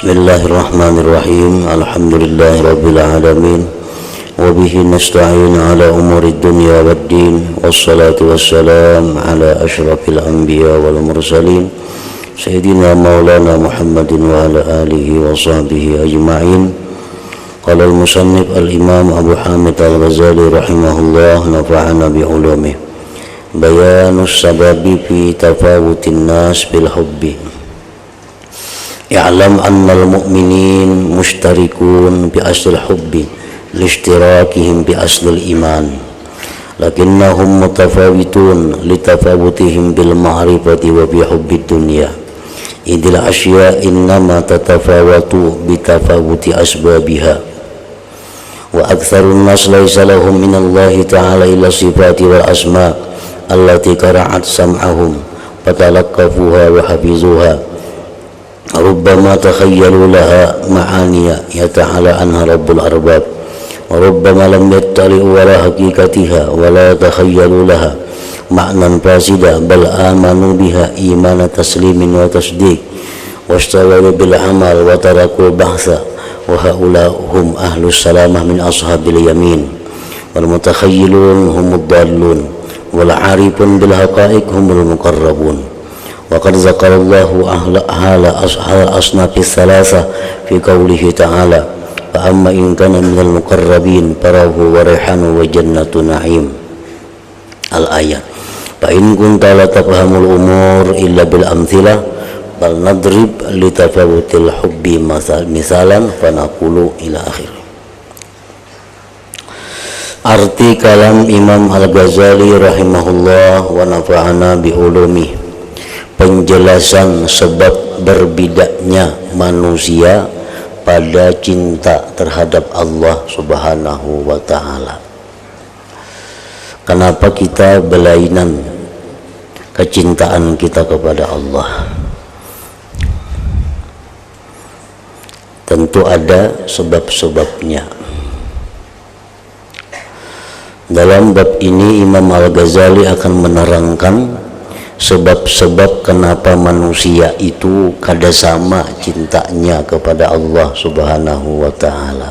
Bismillahirrahmanirrahim. Alhamdulillahirabbil alamin. Wa bihi nasta'in ala umuri dunya waddin. Wassalatu wassalam ala asyrafil anbiya wal mursalin Sayyidina Maulana Muhammadin wa ala alihi wa sahbihi ajma'in. Qala al-musannif al-imam Abu Hamid al-Ghazali rahimahullah, nafa'ana bi'ulumih. Bayanus sababi fi tafawutin nas bil hubbi. I'lam annal mu'minin mushtarikun bi aslil hubbi lishtirakihim bi aslil iman, lakinnahum mutafawitun litafawutihim bil ma'rifati wa bi hubbid dunya. Idil asya innama tatafawatu bi tafawuti asbabiha, wa aktsarun nas laysa lahum minallahi ta'ala illa sifati wal asma allati qara'at sam'ahum fatalaqafuha wa hafizuha. Rubbama takhayyalu laha ma'aniya yata'ala anha rabbul arbab, wa rubbama lam yattali'u ala haqiqatiha wa la takhayyalu laha ma'nan fasida, bal amanu biha imana taslimin wa tasdiq wastawalu bil amal wa taraku bahsa, wa haula hum ahlus salamah min ashabil yamin, wal mutakhayyilun humud dallun, wal arifun bil haqa'iq humul muqarrabun. Waqad zakarallahu ahla asnafis salasa fi qawlihi ta'ala, fa amma in kana minal muqarrabin farahu wa rihanu wa jannatu na'im. Al-ayat. Fa in kunta la tafhamul umur illa bil amthilah bal nadrib li tafawutil hubbi misalan fa naqulu ila akhir. Arti kalam Imam Al-Ghazali rahimahullah wa nafa'ana bi ulumi. Penjelasan sebab berbidaknya manusia pada cinta terhadap Allah Subhanahu wa ta'ala. Kenapa kita belainan kecintaan kita kepada Allah? Tentu ada sebab-sebabnya. Dalam bab ini Imam Al-Ghazali akan menerangkan sebab-sebab kenapa manusia itu kada sama cintanya kepada Allah Subhanahu wa ta'ala.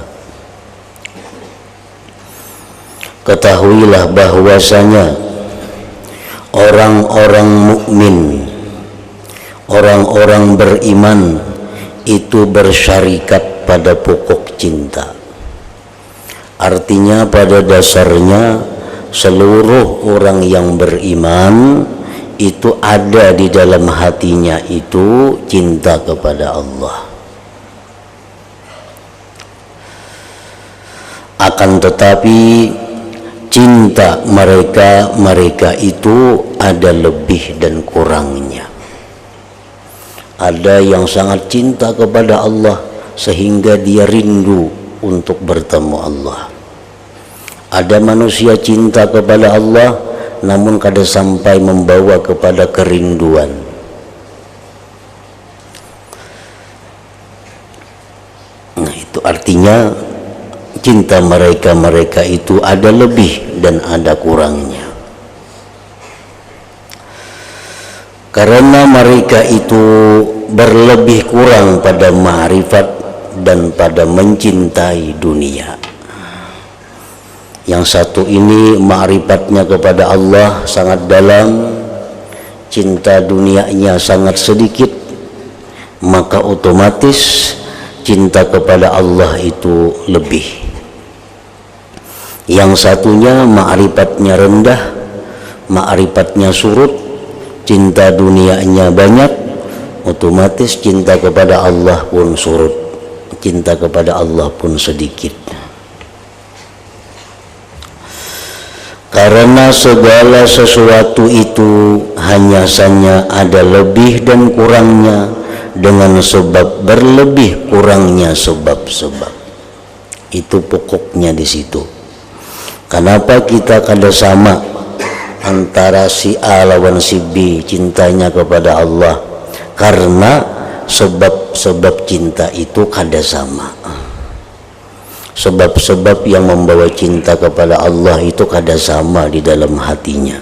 Ketahuilah bahwasanya orang-orang mukmin, orang-orang beriman itu bersyarikat pada pokok cinta. Artinya pada dasarnya seluruh orang yang beriman itu ada di dalam hatinya itu cinta kepada Allah. Akan tetapi cinta mereka itu ada lebih dan kurangnya. Ada yang sangat cinta kepada Allah sehingga dia rindu untuk bertemu Allah. Ada manusia cinta kepada Allah namun kada sampai membawa kepada kerinduan. Nah, itu artinya cinta mereka itu ada lebih dan ada kurangnya. Karena mereka itu berlebih kurang pada ma'rifat dan pada mencintai dunia. Yang satu ini ma'rifatnya kepada Allah sangat dalam, cinta dunianya sangat sedikit, maka otomatis cinta kepada Allah itu lebih. Yang satunya ma'rifatnya rendah, ma'rifatnya surut, cinta dunianya banyak, otomatis cinta kepada Allah pun surut, cinta kepada Allah pun sedikit. Karena segala sesuatu itu hanya saja ada lebih dan kurangnya, dengan sebab berlebih kurangnya sebab-sebab. Itu pokoknya di situ. Kenapa kita kada sama antara si A lawan si B cintanya kepada Allah? Karena sebab-sebab cinta itu kada sama. Sebab-sebab yang membawa cinta kepada Allah itu kada sama di dalam hatinya.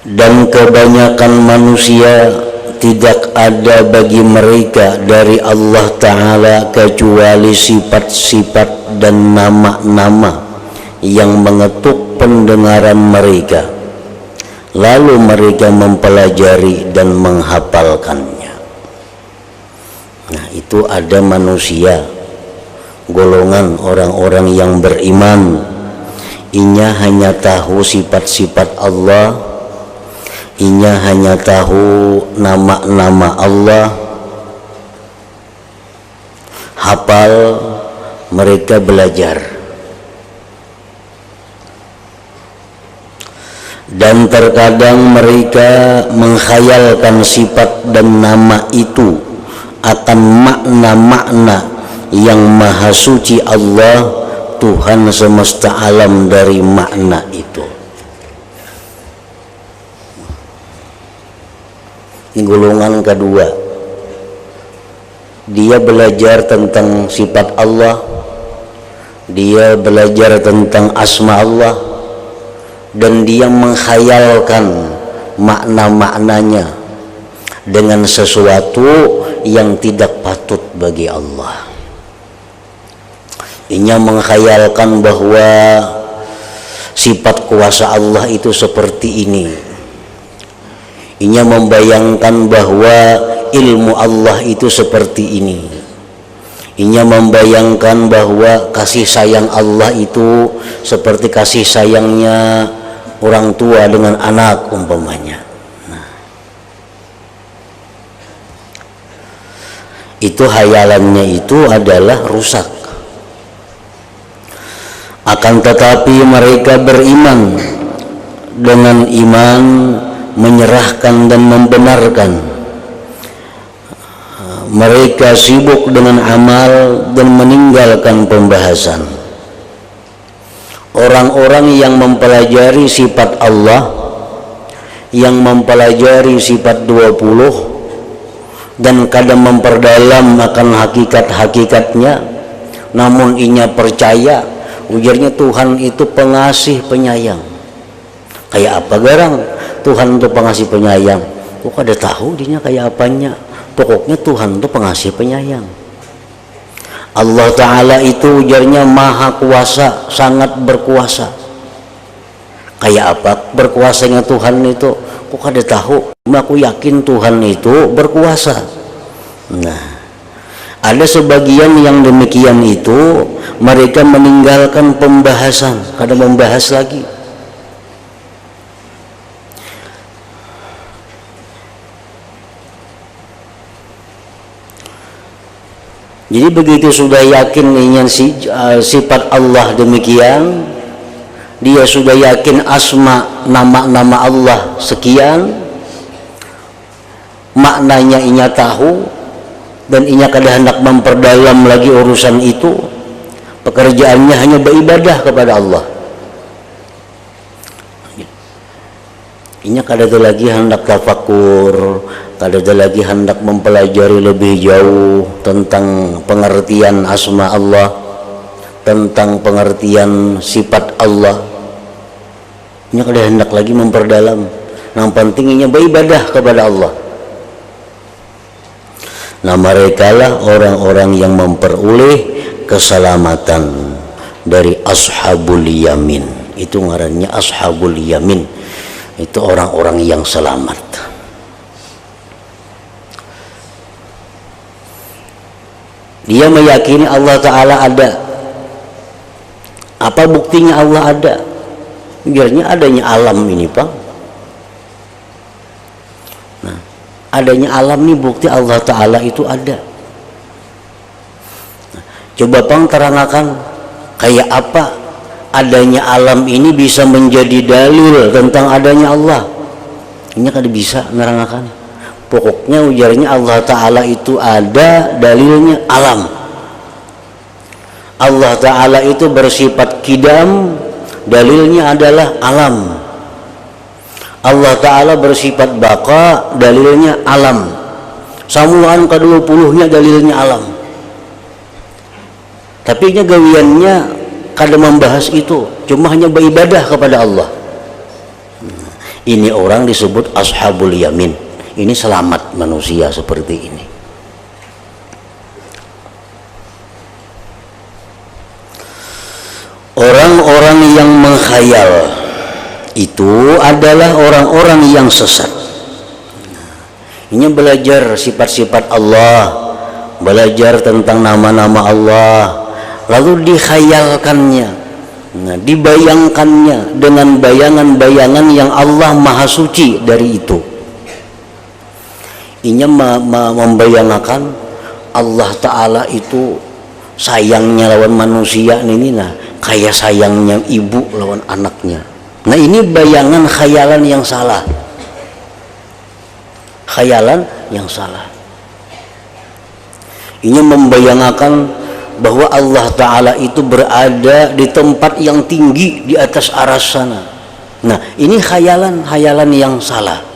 Dan kebanyakan manusia tidak ada bagi mereka dari Allah Ta'ala kecuali sifat-sifat dan nama-nama yang mengetuk pendengaran mereka, lalu mereka mempelajari dan menghafalkannya. Nah, itu ada manusia, golongan orang-orang yang beriman, inya hanya tahu sifat-sifat Allah, inya hanya tahu nama-nama Allah, hafal, mereka belajar. Dan terkadang mereka menghayalkan sifat dan nama itu akan makna-makna yang maha suci Allah, Tuhan semesta alam, dari makna itu. Ini golongan kedua, dia belajar tentang sifat Allah, dia belajar tentang asma Allah, dan dia menghayalkan makna-maknanya dengan sesuatu yang tidak patut bagi Allah. Inya menghayalkan bahwa sifat kuasa Allah itu seperti ini. Inya membayangkan bahwa ilmu Allah itu seperti ini. Inya membayangkan bahwa kasih sayang Allah itu seperti kasih sayangnya orang tua dengan anak umpamanya. Nah, itu hayalannya itu adalah rusak. Akan tetapi mereka beriman dengan iman, menyerahkan dan membenarkan. Mereka sibuk dengan amal dan meninggalkan pembahasan. Orang-orang yang mempelajari sifat Allah, yang mempelajari sifat 20 dan kadang memperdalam akan hakikat-hakikatnya, namun inya percaya ujarnya Tuhan itu pengasih penyayang. Kayak apa garang Tuhan itu pengasih penyayang? Kok ada tahu dinya kayak apanya? Pokoknya Tuhan itu pengasih penyayang. Allah Ta'ala itu ujarnya maha kuasa, sangat berkuasa. Kayak apa berkuasanya Tuhan itu? Kok ada tahu? Aku yakin Tuhan itu berkuasa. Nah, ada sebagian yang demikian itu, mereka meninggalkan pembahasan, kadang membahas lagi. Jadi begitu sudah yakin dengan sifat Allah demikian, dia sudah yakin asma nama-nama Allah sekian, maknanya inya tahu, dan inya kada hendak memperdalam lagi urusan itu. Pekerjaannya hanya beribadah kepada Allah. Inya kada ada lagi hendak tafakur, kada ada lagi hendak mempelajari lebih jauh tentang pengertian asma Allah, tentang pengertian sifat Allah. Inya kada hendak lagi memperdalam. Yang penting inya beribadah kepada Allah. Nah, mereka lah orang-orang yang memperoleh keselamatan dari ashabul yamin. Itu ngarannya ashabul yamin. Itu orang-orang yang selamat. Dia meyakini Allah Ta'ala ada. Apa buktinya Allah ada? Biarnya adanya alam ini, Pak. Nah, adanya alam ini bukti Allah Ta'ala itu ada. Nah, coba Pang terangkan kayak apa adanya alam ini bisa menjadi dalil tentang adanya Allah. Ini kan bisa nerangkan. Pokoknya ujarnya Allah Ta'ala itu ada, dalilnya alam. Allah Ta'ala itu bersifat kidam, dalilnya adalah alam. Allah Ta'ala bersifat baqa, dalilnya alam. Samuan ke-20-nya dalilnya alam. Tapi nya gawiannya kada membahas itu, cuma hanya beribadah kepada Allah. Ini orang disebut ashabul yamin. Ini selamat manusia seperti ini. Orang-orang yang menghayal itu adalah orang-orang yang sesat. Ini belajar sifat-sifat Allah, belajar tentang nama-nama Allah, lalu dikhayalkannya, dibayangkannya dengan bayangan-bayangan yang Allah maha suci dari itu. Ini membayangkan Allah Ta'ala itu sayangnya lawan manusia ini, kayak sayangnya ibu lawan anaknya. Nah, ini bayangan khayalan yang salah. Khayalan yang salah. Ini membayangkan bahwa Allah Ta'ala itu berada di tempat yang tinggi di atas aras sana. Nah, ini khayalan yang salah.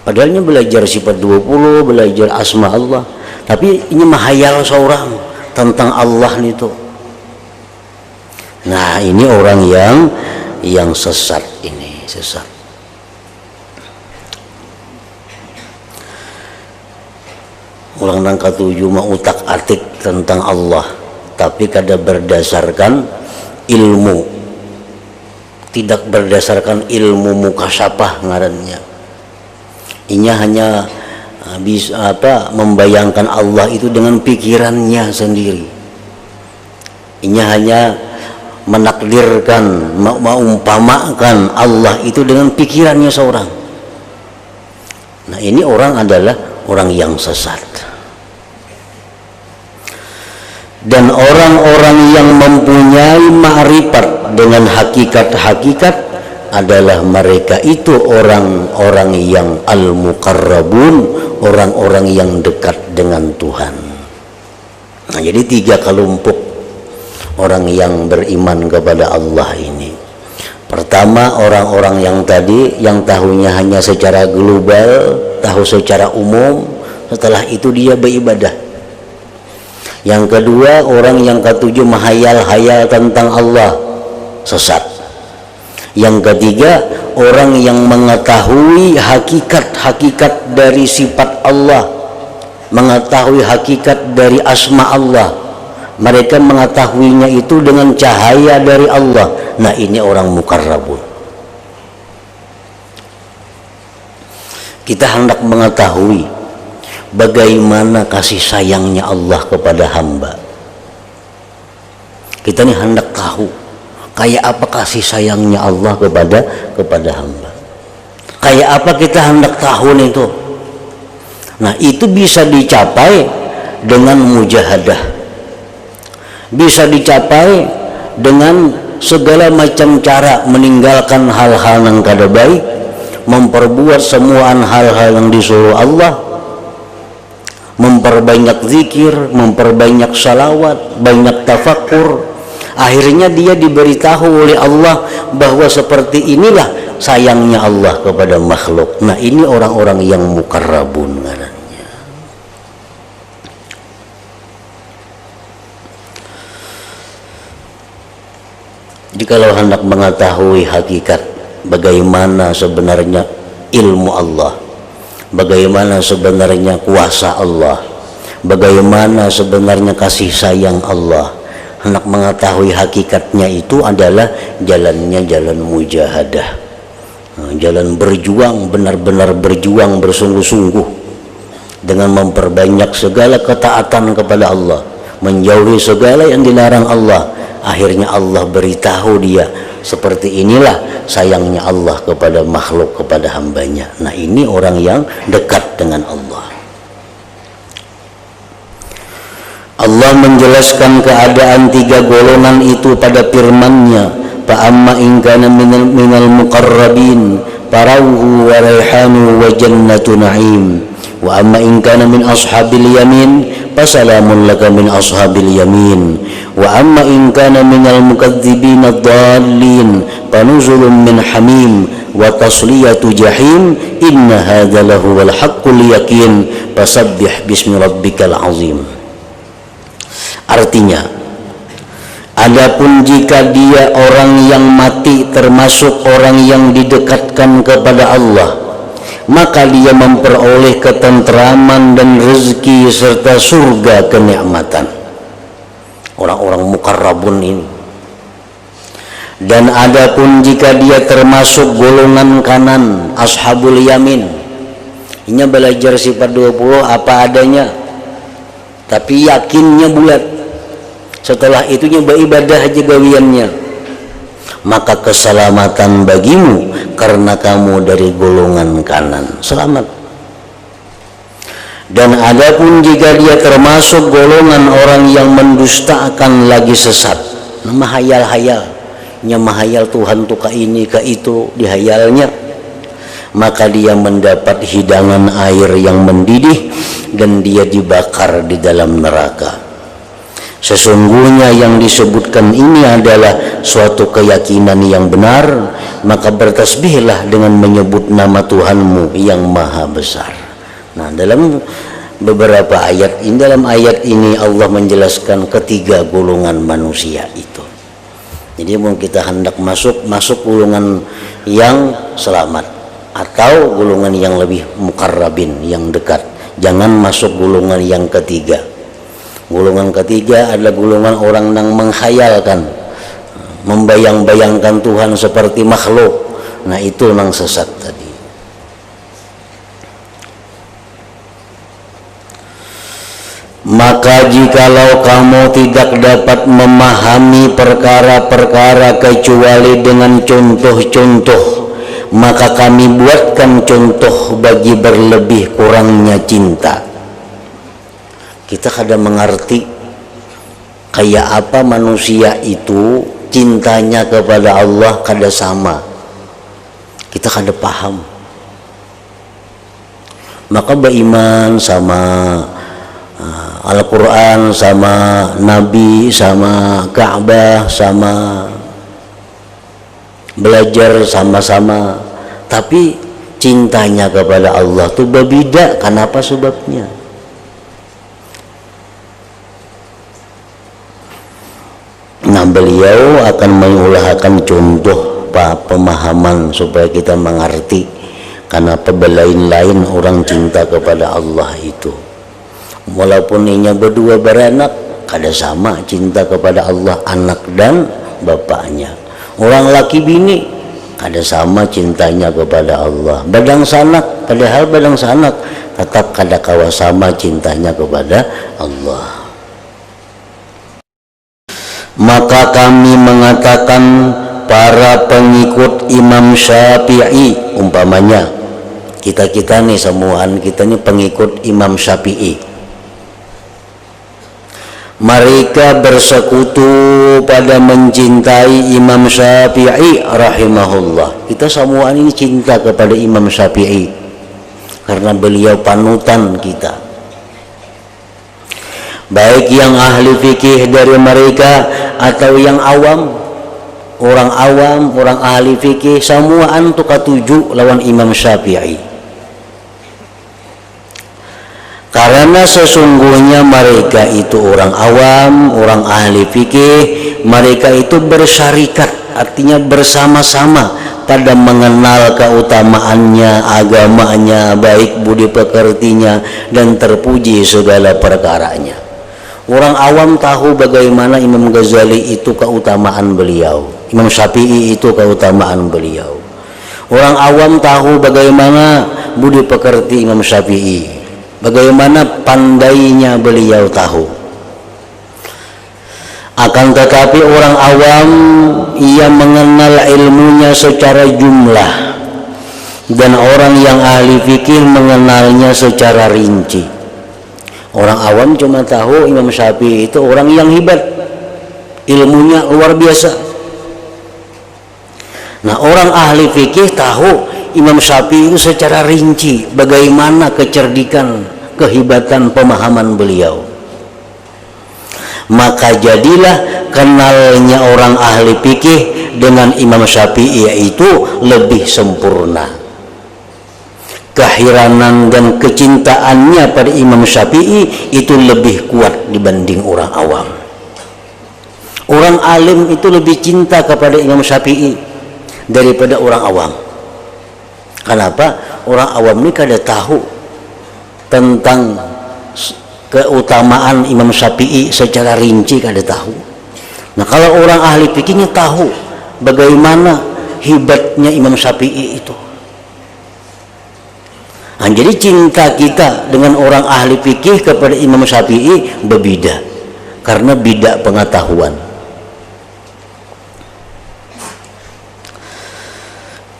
Padahalnya belajar sifat 20, belajar asma Allah, tapi ini mahayal seorang tentang Allah itu. Nah, ini orang yang sesat, ini sesat. Ulang nang ketujuh mah utak atik tentang Allah, tapi kada berdasarkan ilmu, tidak berdasarkan ilmu mukasyafah ngarannya. Inya hanya bisa membayangkan Allah itu dengan pikirannya sendiri. Inya hanya menakdirkan, mengumpamakan Allah itu dengan pikirannya seorang. Nah, ini orang adalah orang yang sesat. Dan orang-orang yang mempunyai ma'rifat dengan hakikat-hakikat adalah mereka itu orang-orang yang al-muqarrabun, orang-orang yang dekat dengan Tuhan. Nah, jadi 3 kelompok orang yang beriman kepada Allah ini. Pertama, orang-orang yang tadi yang tahunya hanya secara global, tahu secara umum, setelah itu dia beribadah. Yang kedua, orang yang ketujuh menghayal-hayal tentang Allah, sesat. Yang ketiga, orang yang mengetahui hakikat-hakikat dari sifat Allah, mengetahui hakikat dari asma Allah, mereka mengetahuinya itu dengan cahaya dari Allah. Nah, ini orang muqarrabun. Kita hendak mengetahui bagaimana kasih sayangnya Allah kepada hamba. Kita ini hendak tahu kayak apa kasih sayangnya Allah kepada hamba. Kayak apa kita hendak tahu itu. Nah, itu bisa dicapai dengan mujahadah. Bisa dicapai dengan segala macam cara, meninggalkan hal-hal yang kada baik, memperbuat semua hal-hal yang disuruh Allah, memperbanyak zikir, memperbanyak salawat, banyak tafakur. Akhirnya dia diberitahu oleh Allah bahwa seperti inilah sayangnya Allah kepada makhluk. Nah, ini orang-orang yang muqarrabun ngarannya. Jadi kalau hendak mengetahui hakikat bagaimana sebenarnya ilmu Allah, bagaimana sebenarnya kuasa Allah, bagaimana sebenarnya kasih sayang Allah, hendak mengetahui hakikatnya itu adalah jalannya jalan mujahadah, jalan berjuang, benar-benar berjuang bersungguh-sungguh dengan memperbanyak segala ketaatan kepada Allah, menjauhi segala yang dilarang Allah. Akhirnya Allah beritahu dia seperti inilah sayangnya Allah kepada makhluk, kepada hambanya. Nah, ini orang yang dekat dengan Allah. Allah menjelaskan keadaan 3 golongan itu pada firman-Nya, fa amma in kana minal muqarrabin farauhu wa raihanu wa jannatu na'im wa amma in kana min ashabil yamin fasalamun laka min ashabil yamin wa amma in kana minal mukadzibin ad-dallin fanuzulun min hamim wa tasliyatu jahim inna hadza lahu wal haqqul yakin fasabbih bismi rabbikal azim. Artinya Adapun jika dia orang yang mati termasuk orang yang didekatkan kepada Allah, maka dia memperoleh ketentraman dan rezeki serta surga kenikmatan. Orang-orang mukarrabun ini. Dan adapun jika dia termasuk golongan kanan, ashabul yamin, ini belajar sifat 20 apa adanya, tapi yakinnya bulat. Setelah itunya beribadah aja gawiannya, maka keselamatan bagimu karena kamu dari golongan kanan, selamat. Dan adapun jika dia termasuk golongan orang yang mendustakan lagi sesat, mahayal-hayal, mahayal Tuhan tuh ka ini ka itu dihayalnya, maka dia mendapat hidangan air yang mendidih dan dia dibakar di dalam neraka. Sesungguhnya yang disebutkan ini adalah suatu keyakinan yang benar, maka bertasbihlah dengan menyebut nama Tuhanmu yang maha besar. Nah, dalam beberapa ayat ini, dalam ayat ini Allah menjelaskan ketiga golongan manusia itu. Jadi mau kita hendak masuk golongan yang selamat atau golongan yang lebih mukarrabin, yang dekat. Jangan masuk golongan yang ketiga. Golongan ketiga adalah golongan orang yang menghayalkan, membayang-bayangkan Tuhan seperti makhluk. Nah, itu yang sesat tadi. Maka jikalau kamu tidak dapat memahami perkara-perkara kecuali dengan contoh-contoh, maka kami buatkan contoh bagi berlebih kurangnya cinta. Kita kadang mengerti kayak apa manusia itu cintanya kepada Allah kada sama. Kita kada paham. Maka beriman sama Al-Quran, sama Nabi, sama Ka'bah, sama belajar sama-sama, tapi cintanya kepada Allah itu berbeda. Kenapa sebabnya? Nah, beliau akan mengulaskan contoh pemahaman supaya kita mengerti kenapa belain-lain orang cinta kepada Allah itu. Walaupun inya berdua beranak, kada sama cinta kepada Allah anak dan bapaknya. Orang laki bini kada sama cintanya kepada Allah. Badang sanak, padahal badang sanak tetap kada kawa sama cintanya kepada Allah. Maka kami mengatakan para pengikut Imam Syafi'i, umpamanya kita nih semuaan kita nih pengikut Imam Syafi'i, mereka bersekutu pada mencintai Imam Syafi'i rahimahullah. Kita semua ini cinta kepada Imam Syafi'i karena beliau panutan kita. Baik yang ahli fikih dari mereka atau yang awam, orang ahli fikih, semua antu katuju lawan Imam Syafi'i. Karena sesungguhnya mereka itu orang awam, orang ahli fikih, mereka itu bersyarikat, artinya bersama-sama pada mengenal keutamaannya, agamanya, baik budi pekertinya, dan terpuji segala perkaranya. Orang awam tahu bagaimana Imam Ghazali itu keutamaan beliau, Imam Syafi'i itu keutamaan beliau. Orang awam tahu bagaimana budi pekerti Imam Syafi'i, bagaimana pandainya beliau tahu. Akan tetapi orang awam ia mengenal ilmunya secara jumlah, dan orang yang ahli fikih mengenalnya secara rinci. Orang awam cuma tahu Imam Syafi'i itu orang yang hebat, ilmunya luar biasa. Nah, orang ahli fikih tahu Imam Syafi'i itu secara rinci bagaimana kecerdikan, kehebatan pemahaman beliau. Maka jadilah kenalnya orang ahli fikih dengan Imam Syafi'i itu lebih sempurna. Keheranan dan kecintaannya pada Imam Syafi'i itu lebih kuat dibanding orang awam. Orang alim itu lebih cinta kepada Imam Syafi'i daripada orang awam. Kenapa? Orang awam ini kada tahu tentang keutamaan Imam Syafi'i secara rinci, kada tahu. Nah, kalau orang ahli fikihnya tahu bagaimana hebatnya Imam Syafi'i itu. Nah, jadi cinta kita dengan orang ahli fikih kepada Imam Syafi'i berbeda karena beda pengetahuan.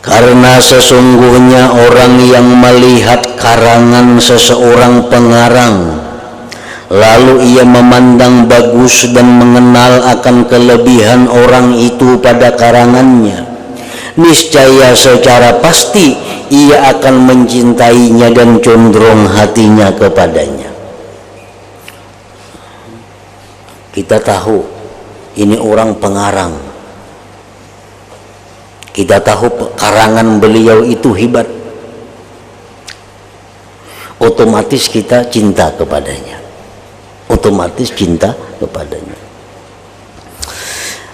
Karena sesungguhnya orang yang melihat karangan seseorang pengarang, lalu ia memandang bagus dan mengenal akan kelebihan orang itu pada karangannya, niscaya secara pasti ia akan mencintainya dan condong hatinya kepadanya. Kita tahu ini orang pengarang, kita tahu karangan beliau itu hebat, otomatis kita cinta kepadanya, otomatis cinta kepadanya.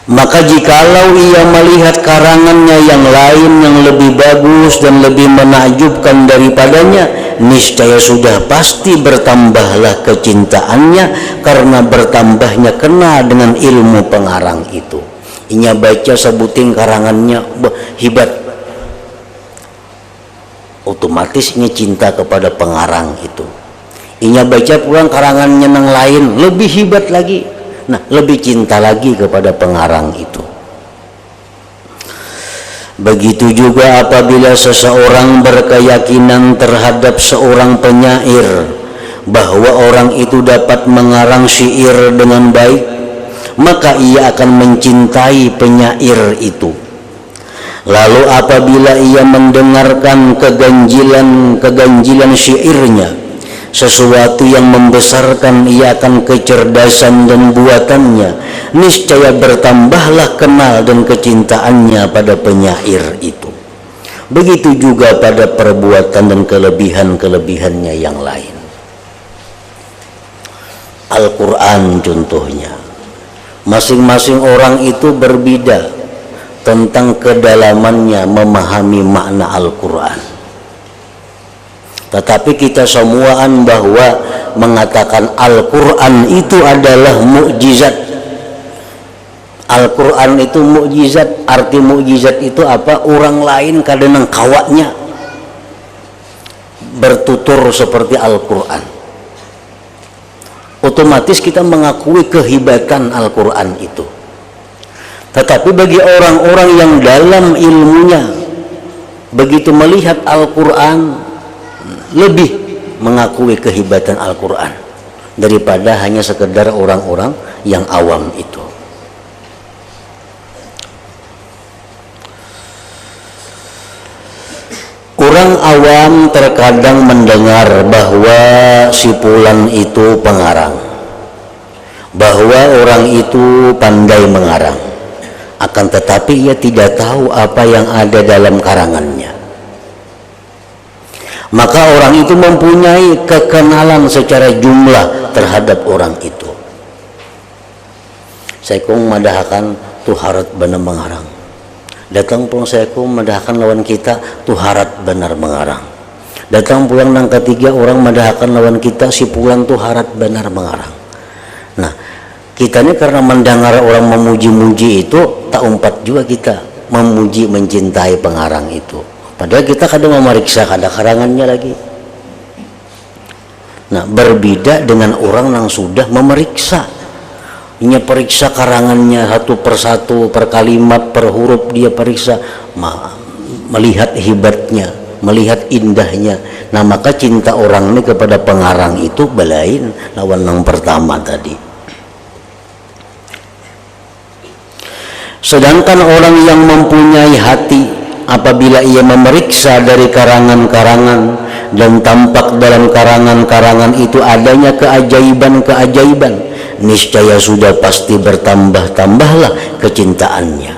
Maka jikalau ia melihat karangannya yang lain yang lebih bagus dan lebih menakjubkan daripadanya, niscaya sudah pasti bertambahlah kecintaannya karena bertambahnya kenal dengan ilmu pengarang itu. Inya baca sebuting karangannya hebat, otomatis inya cinta kepada pengarang itu. Inya baca pulang karangannya yang lain lebih hebat lagi, nah lebih cinta lagi kepada pengarang itu. Begitu juga apabila seseorang berkeyakinan terhadap seorang penyair bahwa orang itu dapat mengarang syair dengan baik, maka ia akan mencintai penyair itu. Lalu apabila ia mendengarkan keganjilan syairnya, sesuatu yang membesarkan ia akan kecerdasan dan buatannya, niscaya bertambahlah kenal dan kecintaannya pada penyair itu. Begitu juga pada perbuatan dan kelebihan-kelebihannya yang lain. Al-Quran contohnya, masing-masing orang itu berbeda tentang kedalamannya memahami makna Al-Quran. Tetapi kita semuaan bahwa mengatakan Al-Quran itu adalah mukjizat. Al-Quran itu mukjizat. Arti mukjizat itu apa? Orang lain kadang kawatnya bertutur seperti Al-Quran. Otomatis kita mengakui kehebatan Al-Quran itu. Tetapi bagi orang-orang yang dalam ilmunya, begitu melihat Al-Quran, lebih mengakui kehebatan Al-Quran daripada hanya sekedar orang-orang yang awam itu. Orang awam terkadang mendengar bahwa si fulan itu pengarang, bahwa orang itu pandai mengarang, akan tetapi ia tidak tahu apa yang ada dalam karangannya. Maka orang itu mempunyai kekenalan secara jumlah terhadap orang itu. Saya kong madahakan tuharat benar mengarang. Datang pulang saya kong madahakan lawan kita tuharat benar mengarang. Datang pulang yang ketiga orang madahakan lawan kita si pulang tuharat benar mengarang. Nah, kita ini karena mendengar orang memuji-muji itu, tak umpat juga kita memuji mencintai pengarang itu. Padahal kita kadang memeriksa kada karangannya lagi. Nah, berbeda dengan orang yang sudah memeriksa. Dia periksa karangannya satu persatu, per kalimat, per huruf dia periksa, melihat hebatnya, melihat indahnya. Nah, maka cinta orang ini kepada pengarang itu belain lawan yang pertama tadi. Sedangkan orang yang mempunyai hati, apabila ia memeriksa dari karangan-karangan dan tampak dalam karangan-karangan itu adanya keajaiban-keajaiban, niscaya sudah pasti bertambah-tambahlah kecintaannya.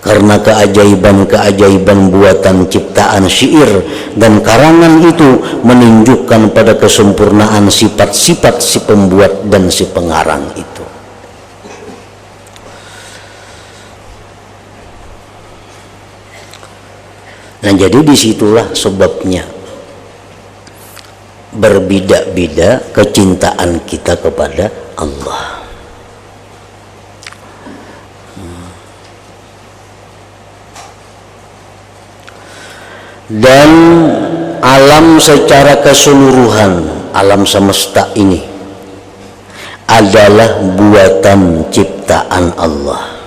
Karena keajaiban-keajaiban buatan ciptaan syair dan karangan itu menunjukkan pada kesempurnaan sifat-sifat si pembuat dan si pengarang itu. Nah, jadi disitulah sebabnya berbeda-beda kecintaan kita kepada Allah. Dan alam secara keseluruhan, alam semesta ini adalah buatan ciptaan Allah.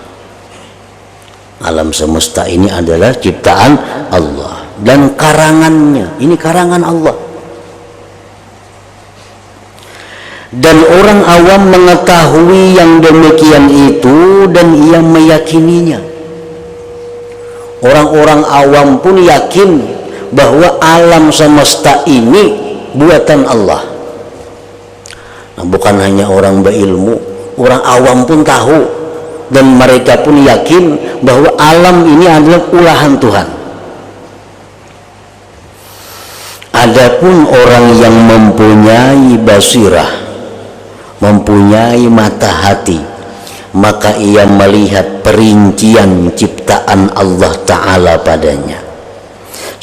Alam semesta ini adalah ciptaan Allah dan karangannya, ini karangan Allah. Dan orang awam mengetahui yang demikian itu dan ia meyakininya. Orang-orang awam pun yakin bahwa alam semesta ini buatan Allah. Nah, bukan hanya orang berilmu, orang awam pun tahu dan mereka pun yakin bahwa alam ini adalah ulahan Tuhan. Adapun orang yang mempunyai basirah, mempunyai mata hati, maka ia melihat perincian ciptaan Allah Ta'ala padanya,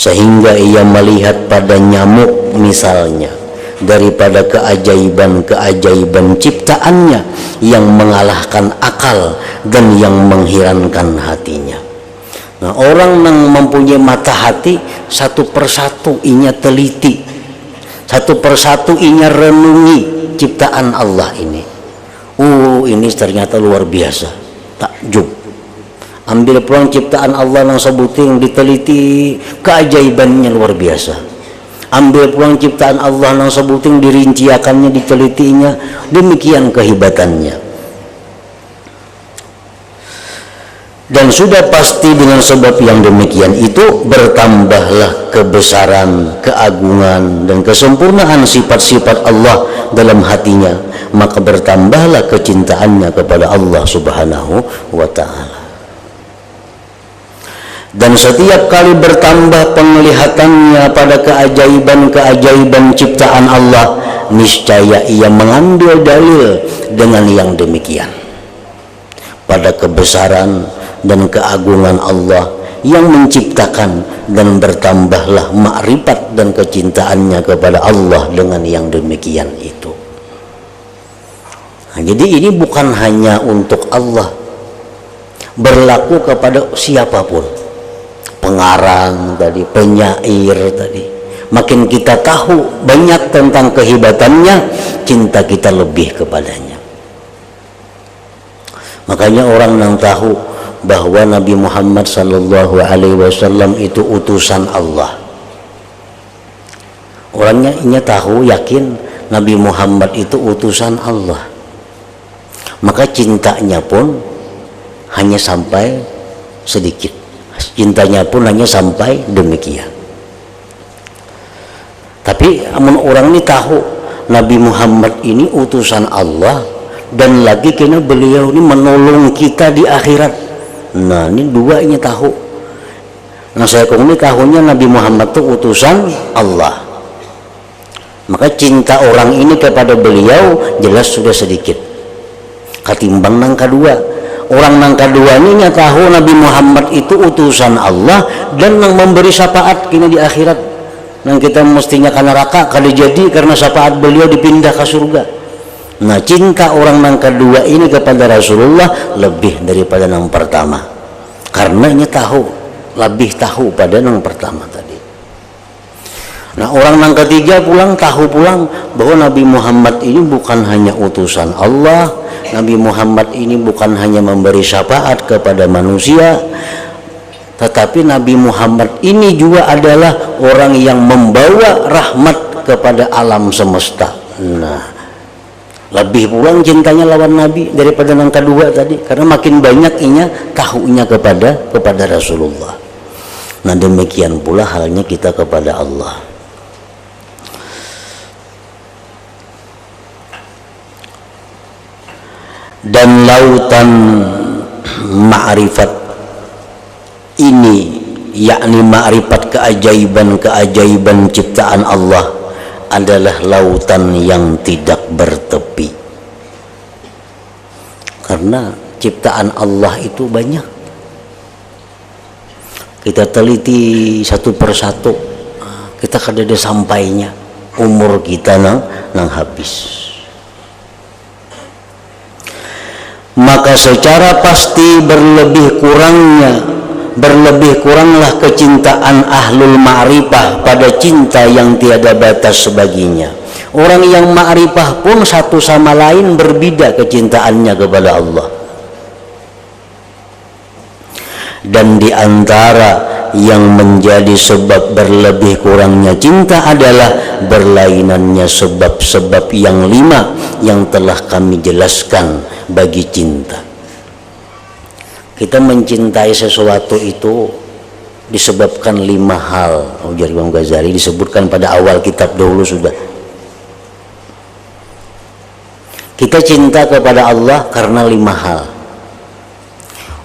sehingga ia melihat pada nyamuk misalnya, daripada keajaiban-keajaiban ciptaannya yang mengalahkan akal dan yang mengherankan hatinya. Nah, orang yang mempunyai mata hati, satu persatu inya teliti, satu persatu inya renungi ciptaan Allah ini. Ini ternyata luar biasa, takjub. Ambil pulang ciptaan Allah yang sebuting, diteliti, keajaibannya luar biasa. Ambil pulang ciptaan Allah yang sebuting, dirinciakannya, ditelitinya, demikian kehebatannya. Dan sudah pasti dengan sebab yang demikian itu bertambahlah kebesaran, keagungan dan kesempurnaan sifat-sifat Allah dalam hatinya, maka bertambahlah kecintaannya kepada Allah Subhanahu wa Ta'ala. Dan setiap kali bertambah penglihatannya pada keajaiban-keajaiban ciptaan Allah, niscaya ia mengambil dalil dengan yang demikian pada kebesaran dan keagungan Allah yang menciptakan, dan bertambahlah makrifat dan kecintaannya kepada Allah dengan yang demikian itu. Nah, jadi ini bukan hanya untuk Allah, berlaku kepada siapapun, pengarang tadi, penyair tadi. Makin kita tahu banyak tentang kehebatannya, cinta kita lebih kepadanya. Makanya orang yang tahu bahwa Nabi Muhammad sallallahu alaihi wasallam itu utusan Allah, orangnya ini tahu, yakin Nabi Muhammad itu utusan Allah, maka cintanya pun hanya sampai sedikit, cintanya pun hanya sampai demikian. Tapi orang ini tahu Nabi Muhammad ini utusan Allah, dan lagi kena beliau ini menolong kita di akhirat. Nah, ini dua ini tahu. Nah, saya ini tahunya Nabi Muhammad itu utusan Allah, maka cinta orang ini kepada beliau jelas sudah sedikit ketimbang nang kedua. Orang nang kedua ini tahu Nabi Muhammad itu utusan Allah dan nang memberi syafaat kini di akhirat, nang kita mestinya ke neraka kalau jadi karena syafaat beliau dipindah ke surga. Nah, cinta orang yang kedua ini kepada Rasulullah lebih daripada yang pertama, karena ini tahu, lebih tahu pada yang pertama tadi. Nah, orang yang ketiga tahu pulang bahwa Nabi Muhammad ini bukan hanya utusan Allah, Nabi Muhammad ini bukan hanya memberi syafaat kepada manusia, tetapi Nabi Muhammad ini juga adalah orang yang membawa rahmat kepada alam semesta. Nah, lebih pulang cintanya lawan Nabi daripada yang kedua tadi, karena makin banyak inya tahunya kepada Rasulullah. Nah, demikian pula halnya kita kepada Allah. Dan lautan ma'rifat ini, yakni ma'rifat keajaiban-keajaiban ciptaan Allah, adalah lautan yang tidak bertepi, karena ciptaan Allah itu banyak. kita teliti satu persatu, kita kada sampainya umur kita nang habis. Maka secara pasti berlebih kuranglah kecintaan ahlul ma'rifah pada cinta yang tiada batas baginya. Orang yang ma'rifah pun satu sama lain berbeda kecintaannya kepada Allah. Dan di antara yang menjadi sebab berlebih kurangnya cinta adalah berlainannya sebab-sebab yang 5 yang telah kami jelaskan bagi cinta. Kita mencintai sesuatu itu disebabkan 5 hal. Ujar Imam Ghazali, disebutkan pada awal kitab dahulu sudah. Kita cinta kepada Allah karena 5 hal.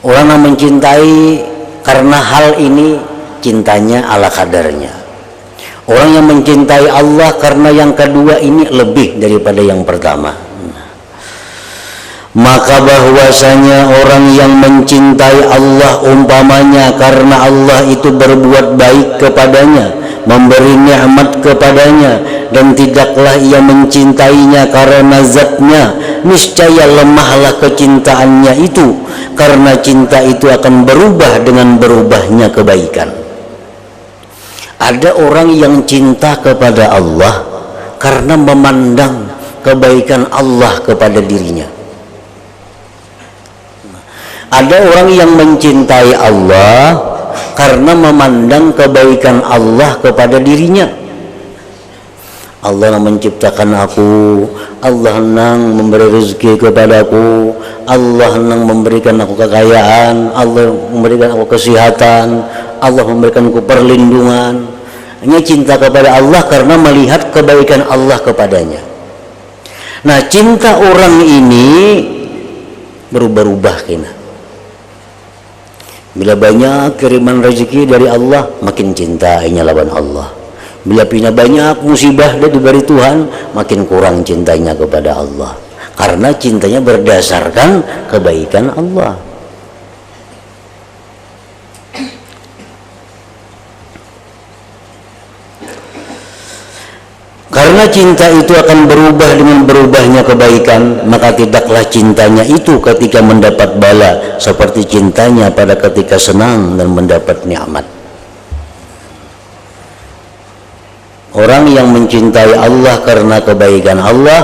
Orang yang mencintai karena hal ini cintanya ala kadarnya. Orang yang mencintai Allah karena yang kedua ini lebih daripada yang pertama. Maka bahwasanya orang yang mencintai Allah umpamanya karena Allah itu berbuat baik kepadanya, memberi nikmat kepadanya, dan tidaklah ia mencintainya karena zatnya, niscaya lemahlah kecintaannya itu, karena cinta itu akan berubah dengan berubahnya kebaikan. Ada orang yang cinta kepada Allah karena memandang kebaikan Allah kepada dirinya. Ada orang yang mencintai Allah karena memandang kebaikan Allah kepada dirinya. Allah yang menciptakan aku, Allah yang memberi rezeki kepadaku, Allah yang memberikan aku kekayaan, Allah memberikan aku kesehatan, Allah memberikan aku perlindungan. Hanya cinta kepada Allah karena melihat kebaikan Allah kepadanya. Nah, cinta orang ini berubah-ubah kena. Bila banyak kiriman rezeki dari Allah, makin cintainya lawan Allah. Bila punya banyak musibah dari Tuhan, makin kurang cintanya kepada Allah. Karena cintanya berdasarkan kebaikan Allah. Karena cinta itu akan berubah dengan berubahnya kebaikan, maka tidaklah cintanya itu ketika mendapat bala seperti cintanya pada ketika senang dan mendapat nikmat. Orang yang mencintai Allah karena kebaikan Allah,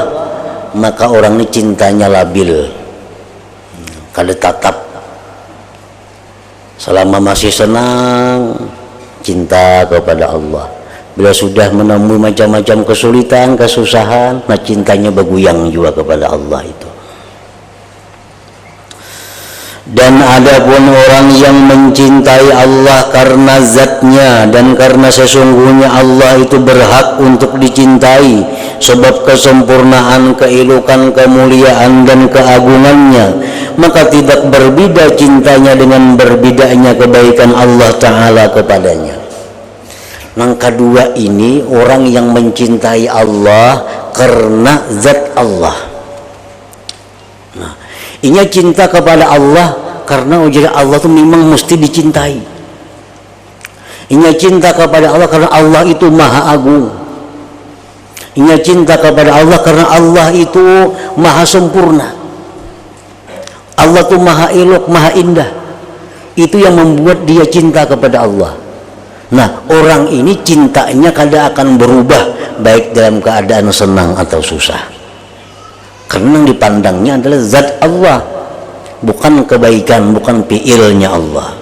maka orang ini cintanya labil, kada tatap. Selama masih senang, cinta kepada Allah. Bila sudah menemui macam-macam kesulitan, kesusahan, nah cintanya bergoyang juga kepada Allah itu. Dan adapun orang yang mencintai Allah karena zatnya dan karena sesungguhnya Allah itu berhak untuk dicintai sebab kesempurnaan, keelokan, kemuliaan dan keagungannya, maka tidak berbeda cintanya dengan berbedanya kebaikan Allah Ta'ala kepadanya. Yang kedua ini orang yang mencintai Allah karena zat Allah. Nah, ini cinta kepada Allah karena ujar Allah itu memang mesti dicintai. Ini cinta kepada Allah karena Allah itu maha agung. Ini cinta kepada Allah karena Allah itu maha sempurna. Allah itu maha elok, maha indah. Itu yang membuat dia cinta kepada Allah. Nah, orang ini cintanya kada akan berubah baik dalam keadaan senang atau susah. Karena yang dipandangnya adalah zat Allah, bukan kebaikan, bukan fi'ilnya Allah.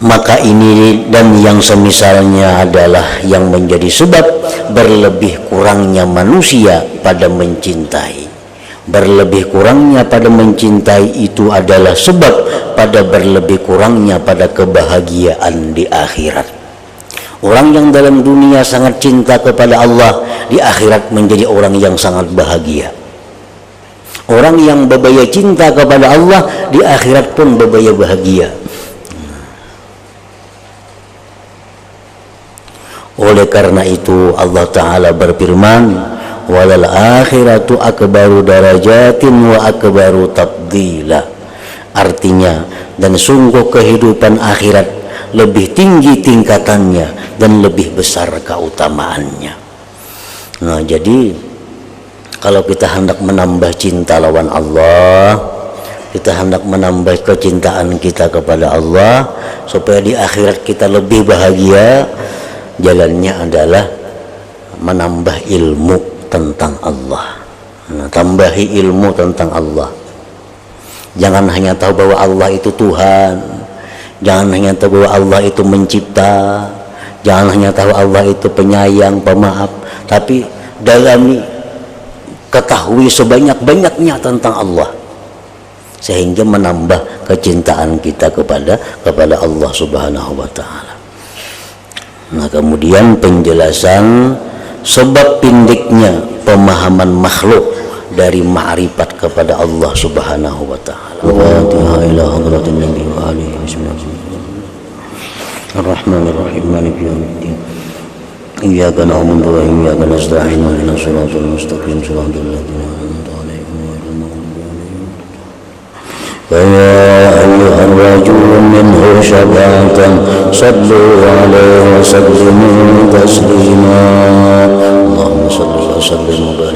Maka ini dan yang semisalnya adalah yang menjadi sebab berlebih kurangnya manusia pada mencintai. Berlebih kurangnya pada mencintai itu adalah sebab pada berlebih kurangnya pada kebahagiaan di akhirat. Orang yang dalam dunia sangat cinta kepada Allah, di akhirat menjadi orang yang sangat bahagia. Orang yang bebaya cinta kepada Allah, di akhirat pun bebaya bahagia. Oleh karena itu Allah Ta'ala berfirman, walal akhiratu akbaru darajatin wa akbaru tafdila. artinya, dan sungguh kehidupan akhirat lebih tinggi tingkatannya dan lebih besar keutamaannya. Nah, jadi kalau kita hendak menambah cinta lawan Allah, kita hendak menambah kecintaan kita kepada Allah supaya di akhirat kita lebih bahagia, jalannya adalah menambah ilmu tentang Allah. Nah, tambahi ilmu tentang Allah. Jangan hanya tahu bahwa Allah itu Tuhan, jangan hanya tahu bahwa Allah itu mencipta, jangan hanya tahu Allah itu penyayang, pemaaf, tapi dalami, ketahui sebanyak-banyaknya tentang Allah sehingga menambah kecintaan kita kepada Allah Subhanahu wa taala. Nah, kemudian penjelasan sebab pendeknya pemahaman makhluk dari ma'rifat kepada Allah Subhanahu wa taala. Al-Fatihah ila hadratin Nabi wa alihi bismillahirrahmanirrahim. Ar-Rahmanir-Rahim Maliki yaumiddin. Iyyaka na'budu wa iyyaka nasta'in. Ihdinas siratal mustaqim siratal ladzina an'amta 'alaihim ghairil maghdubi 'alaihim. فيا أيها الرجل منه شفاعة صلوا عليه وسلموا تسليما اللهم صل وسلم وبارك